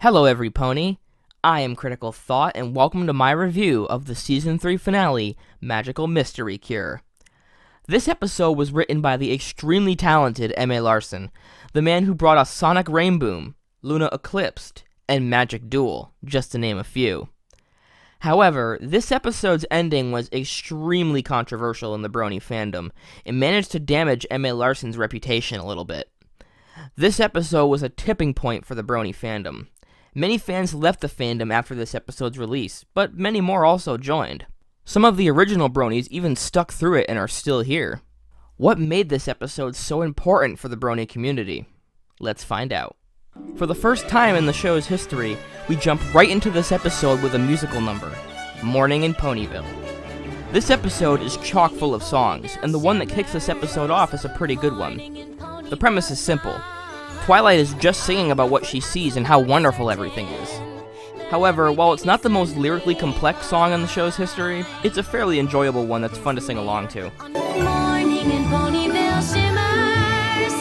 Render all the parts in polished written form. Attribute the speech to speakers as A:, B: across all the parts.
A: Hello everypony, I am Critical Thought and welcome to my review of the Season 3 finale, Magical Mystery Cure. This episode was written by the extremely talented M.A. Larson, the man who brought us Sonic Rainboom, Luna Eclipsed, and Magic Duel, just to name a few. However, this episode's ending was extremely controversial in the Brony fandom, and managed to damage M.A. Larson's reputation a little bit. This episode was a tipping point for the Brony fandom. Many fans left the fandom after this episode's release, but many more also joined. Some of the original Bronies even stuck through it and are still here. What made this episode so important for the Brony community? Let's find out. For the first time in the show's history, we jump right into this episode with a musical number, Morning in Ponyville. This episode is chock full of songs, and the one that kicks this episode off is a pretty good one. The premise is simple. Twilight is just singing about what she sees and how wonderful everything is. However, while it's not the most lyrically complex song in the show's history, it's a fairly enjoyable one that's fun to sing along to.
B: Morning in Ponyville shimmers,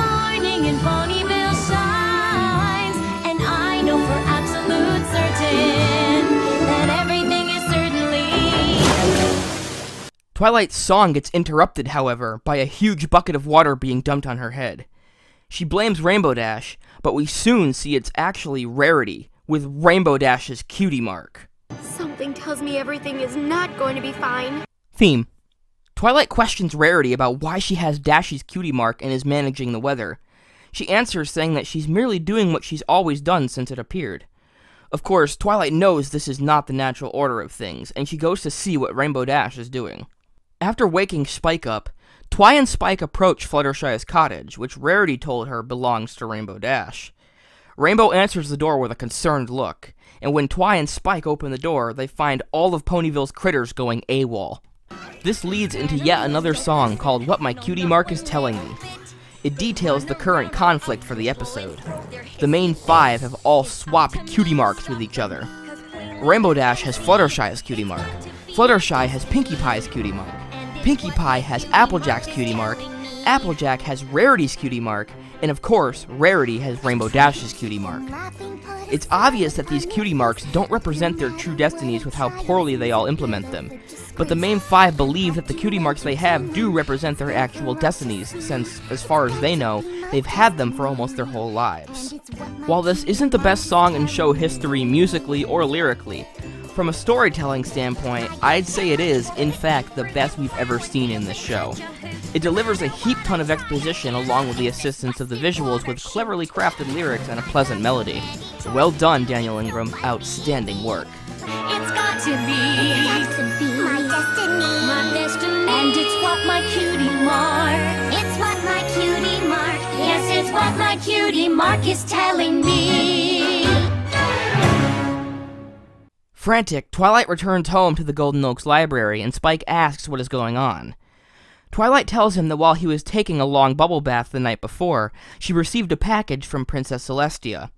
B: morning in Ponyville shines, and I know for absolute certain that everything is certainly...
A: Twilight's song gets interrupted, however, by a huge bucket of water being dumped on her head. She blames Rainbow Dash, but we soon see it's actually Rarity, with Rainbow Dash's cutie mark.
C: Something tells me everything is not going to be fine.
A: Theme. Twilight questions Rarity about why she has Dash's cutie mark and is managing the weather. She answers saying that she's merely doing what she's always done since it appeared. Of course, Twilight knows this is not the natural order of things, and she goes to see what Rainbow Dash is doing. After waking Spike up, Twi and Spike approach Fluttershy's cottage, which Rarity told her belongs to Rainbow Dash. Rainbow answers the door with a concerned look, and when Twi and Spike open the door, they find all of Ponyville's critters going AWOL. This leads into yet another song called What My Cutie Mark Is Telling Me. It details the current conflict for the episode. The main five have all swapped cutie marks with each other. Rainbow Dash has Fluttershy's cutie mark. Fluttershy has Pinkie Pie's cutie mark. Pinkie Pie has Applejack's cutie mark, Applejack has Rarity's cutie mark, and of course, Rarity has Rainbow Dash's cutie mark. It's obvious that these cutie marks don't represent their true destinies with how poorly they all implement them, but the main five believe that the cutie marks they have do represent their actual destinies, since, as far as they know, they've had them for almost their whole lives. While this isn't the best song in show history musically or lyrically, from a storytelling standpoint, I'd say it is, in fact, the best we've ever seen in this show. It delivers a heap ton of exposition along with the assistance of the visuals with cleverly crafted lyrics and a pleasant melody. Well done, Daniel Ingram. Outstanding work.
B: It's got to be my destiny, and it's what my cutie mark. It's what my cutie mark. Yes, it's what my cutie mark is telling me.
A: Frantic, Twilight returns home to the Golden Oaks Library, and Spike asks what is going on. Twilight tells him that while he was taking a long bubble bath the night before, she received a package from Princess Celestia.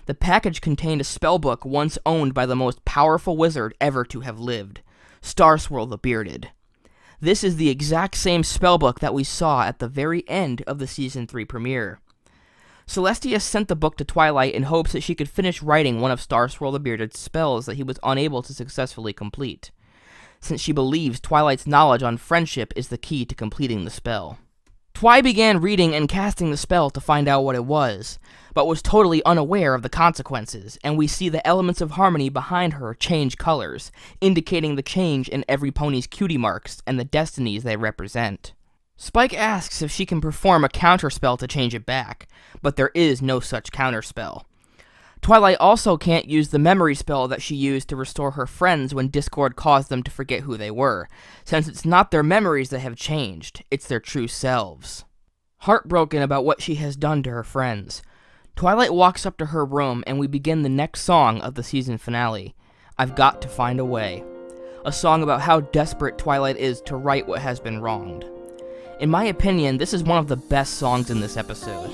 A: The package contained a spellbook once owned by the most powerful wizard ever to have lived, Starswirl the Bearded. This is the exact same spellbook that we saw at the very end of the Season 3 premiere. Celestia sent the book to Twilight in hopes that she could finish writing one of Starswirl the Bearded's spells that he was unable to successfully complete, since she believes Twilight's knowledge on friendship is the key to completing the spell. Twi began reading and casting the spell to find out what it was, but was totally unaware of the consequences, and we see the elements of harmony behind her change colors, indicating the change in every pony's cutie marks and the destinies they represent. Spike asks if she can perform a counterspell to change it back, but there is no such counterspell. Twilight also can't use the memory spell that she used to restore her friends when Discord caused them to forget who they were, since it's not their memories that have changed, it's their true selves. Heartbroken about what she has done to her friends, Twilight walks up to her room and we begin the next song of the season finale, I've Got to Find a Way, a song about how desperate Twilight is to right what has been wronged. In my opinion, this is one of the best songs in this episode.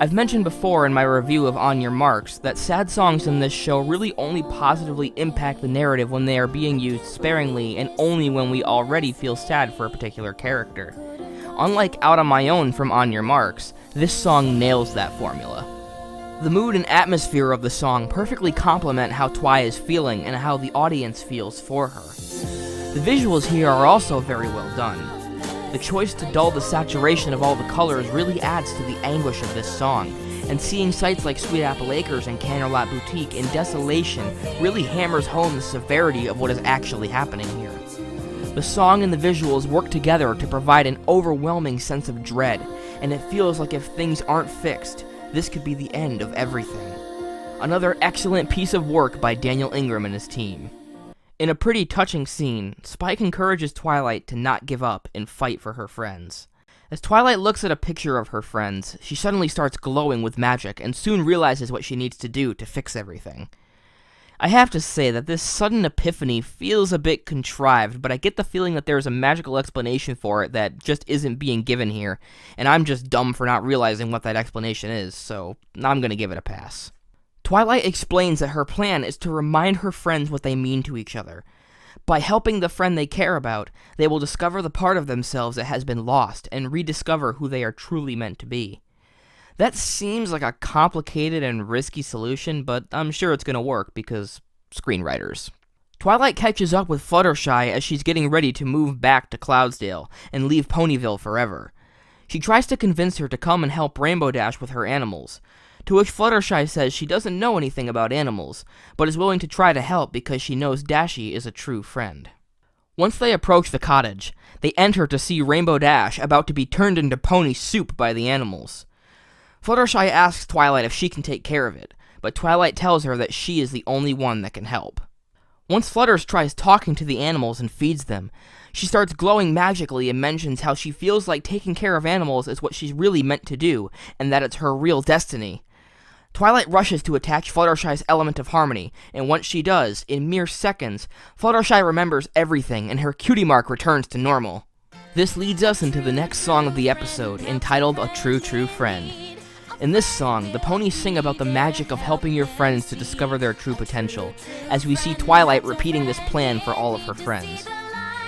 A: I've mentioned before in my review of On Your Marks that sad songs in this show really only positively impact the narrative when they are being used sparingly and only when we already feel sad for a particular character. Unlike Out on My Own from On Your Marks, this song nails that formula. The mood and atmosphere of the song perfectly complement how Twi is feeling and how the audience feels for her. The visuals here are also very well done. The choice to dull the saturation of all the colors really adds to the anguish of this song, and seeing sights like Sweet Apple Acres and Candlelight Boutique in desolation really hammers home the severity of what is actually happening here. The song and the visuals work together to provide an overwhelming sense of dread, and it feels like if things aren't fixed, this could be the end of everything. Another excellent piece of work by Daniel Ingram and his team. In a pretty touching scene, Spike encourages Twilight to not give up and fight for her friends. As Twilight looks at a picture of her friends, she suddenly starts glowing with magic and soon realizes what she needs to do to fix everything. I have to say that this sudden epiphany feels a bit contrived, but I get the feeling that there is a magical explanation for it that just isn't being given here, and I'm just dumb for not realizing what that explanation is, so I'm gonna give it a pass. Twilight explains that her plan is to remind her friends what they mean to each other. By helping the friend they care about, they will discover the part of themselves that has been lost and rediscover who they are truly meant to be. That seems like a complicated and risky solution, but I'm sure it's going to work because screenwriters. Twilight catches up with Fluttershy as she's getting ready to move back to Cloudsdale and leave Ponyville forever. She tries to convince her to come and help Rainbow Dash with her animals, to which Fluttershy says she doesn't know anything about animals, but is willing to try to help because she knows Dashy is a true friend. Once they approach the cottage, they enter to see Rainbow Dash about to be turned into pony soup by the animals. Fluttershy asks Twilight if she can take care of it, but Twilight tells her that she is the only one that can help. Once Flutters tries talking to the animals and feeds them, she starts glowing magically and mentions how she feels like taking care of animals is what she's really meant to do, and that it's her real destiny. Twilight rushes to attach Fluttershy's element of harmony, and once she does, in mere seconds, Fluttershy remembers everything and her cutie mark returns to normal. This leads us into the next song of the episode, entitled A True True Friend. In this song, the ponies sing about the magic of helping your friends to discover their true potential, as we see Twilight repeating this plan for all of her friends.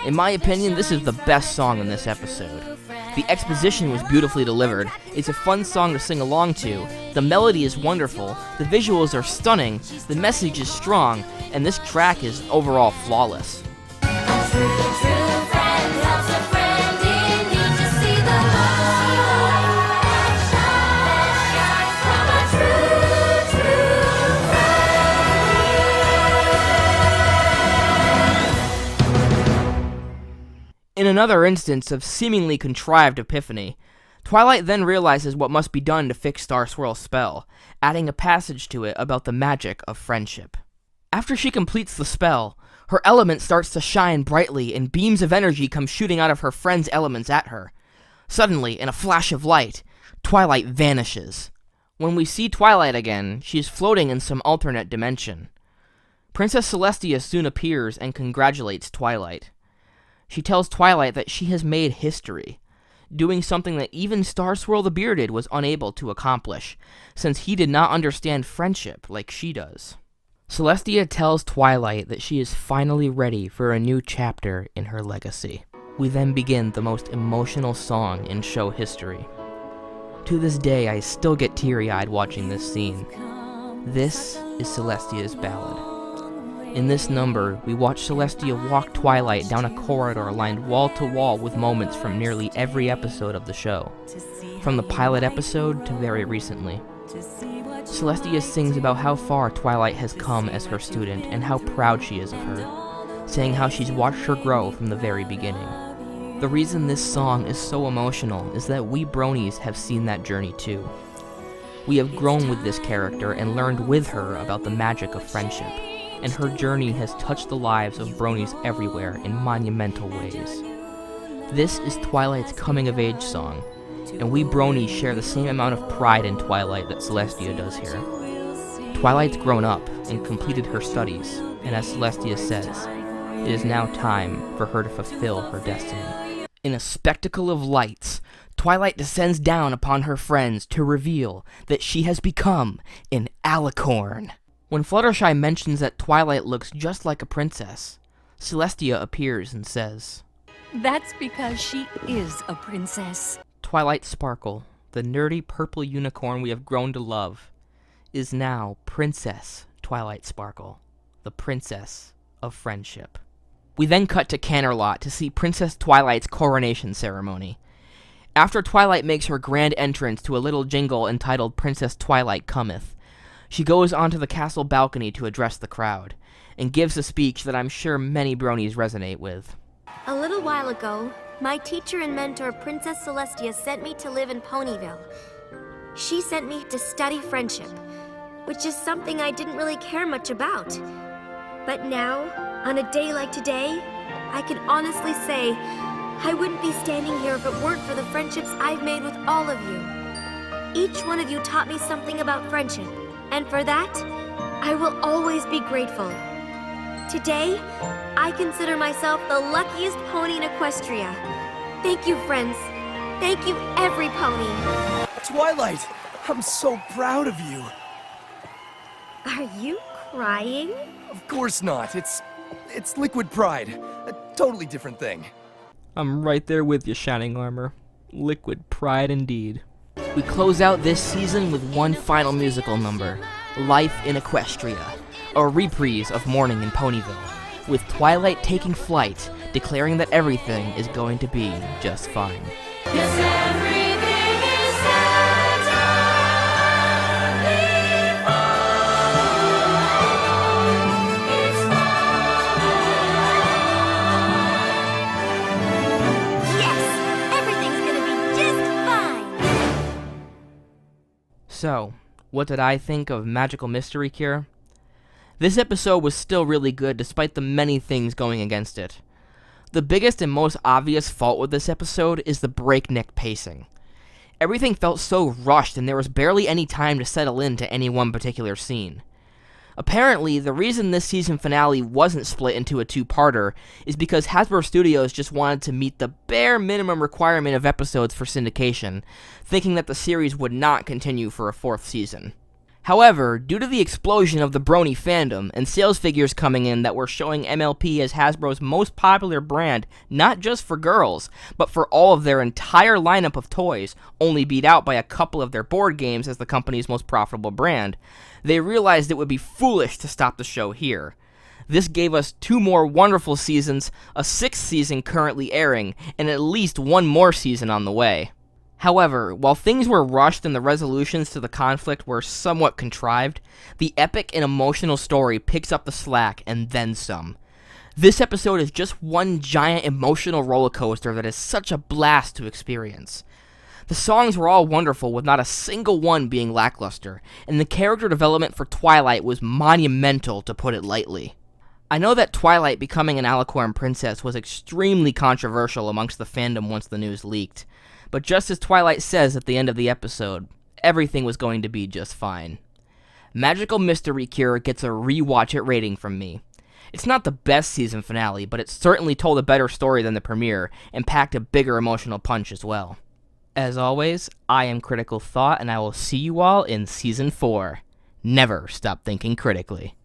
A: In my opinion, this is the best song in this episode. The exposition was beautifully delivered, it's a fun song to sing along to, the melody is wonderful, the visuals are stunning, the message is strong, and this track is overall flawless. In another instance of seemingly contrived epiphany, Twilight then realizes what must be done to fix Star Swirl's spell, adding a passage to it about the magic of friendship. After she completes the spell, her element starts to shine brightly and beams of energy come shooting out of her friend's elements at her. Suddenly, in a flash of light, Twilight vanishes. When we see Twilight again, she is floating in some alternate dimension. Princess Celestia soon appears and congratulates Twilight. She tells Twilight that she has made history, doing something that even Star Swirl the Bearded was unable to accomplish, since he did not understand friendship like she does. Celestia tells Twilight that she is finally ready for a new chapter in her legacy. We then begin the most emotional song in show history. To this day, I still get teary-eyed watching this scene. This is Celestia's ballad. In this number, we watch Celestia walk Twilight down a corridor lined wall to wall with moments from nearly every episode of the show, from the pilot episode to very recently. Celestia sings about how far Twilight has come as her student and how proud she is of her, saying how she's watched her grow from the very beginning. The reason this song is so emotional is that we Bronies have seen that journey too. We have grown with this character and learned with her about the magic of friendship, and her journey has touched the lives of Bronies everywhere in monumental ways. This is Twilight's coming-of-age song, and we Bronies share the same amount of pride in Twilight that Celestia does here. Twilight's grown up and completed her studies, and as Celestia says, it is now time for her to fulfill her destiny. In a spectacle of lights, Twilight descends down upon her friends to reveal that she has become an alicorn. When Fluttershy mentions that Twilight looks just like a princess, Celestia appears and says,
D: "That's because she is a princess."
A: Twilight Sparkle, the nerdy purple unicorn we have grown to love, is now Princess Twilight Sparkle, the princess of friendship. We then cut to Canterlot to see Princess Twilight's coronation ceremony. After Twilight makes her grand entrance to a little jingle entitled Princess Twilight Cometh, she goes onto the castle balcony to address the crowd, and gives a speech that I'm sure many bronies resonate with.
C: A little while ago, my teacher and mentor, Princess Celestia, sent me to live in Ponyville. She sent me to study friendship, which is something I didn't really care much about. But now, on a day like today, I can honestly say I wouldn't be standing here if it weren't for the friendships I've made with all of you. Each one of you taught me something about friendship, and for that, I will always be grateful. Today, I consider myself the luckiest pony in Equestria. Thank you, friends. Thank you, every pony.
E: Twilight, I'm so proud of you.
C: Are you crying?
E: Of course not. It's liquid pride. A totally different thing.
A: I'm right there with you, Shining Armor. Liquid pride indeed. We close out this season with one final musical number, Life in Equestria, a reprise of Morning in Ponyville, with Twilight taking flight, declaring that everything is going to be just fine. So, what did I think of Magical Mystery Cure? This episode was still really good despite the many things going against it. The biggest and most obvious fault with this episode is the breakneck pacing. Everything felt so rushed and there was barely any time to settle into any one particular scene. Apparently, the reason this season finale wasn't split into a two-parter is because Hasbro Studios just wanted to meet the bare minimum requirement of episodes for syndication, thinking that the series would not continue for a fourth season. However, due to the explosion of the Brony fandom and sales figures coming in that were showing MLP as Hasbro's most popular brand, not just for girls, but for all of their entire lineup of toys, only beat out by a couple of their board games as the company's most profitable brand, they realized it would be foolish to stop the show here. This gave us 2 more wonderful seasons, a 6th season currently airing, and at least 1 more season on the way. However, while things were rushed and the resolutions to the conflict were somewhat contrived, the epic and emotional story picks up the slack and then some. This episode is just one giant emotional roller coaster that is such a blast to experience. The songs were all wonderful with not a single one being lackluster, and the character development for Twilight was monumental to put it lightly. I know that Twilight becoming an Alicorn princess was extremely controversial amongst the fandom once the news leaked. But just as Twilight says at the end of the episode, everything was going to be just fine. Magical Mystery Cure gets a rewatch it rating from me. It's not the best season finale, but it certainly told a better story than the premiere, and packed a bigger emotional punch as well. As always, I am Critical Thought, and I will see you all in Season 4. Never stop thinking critically.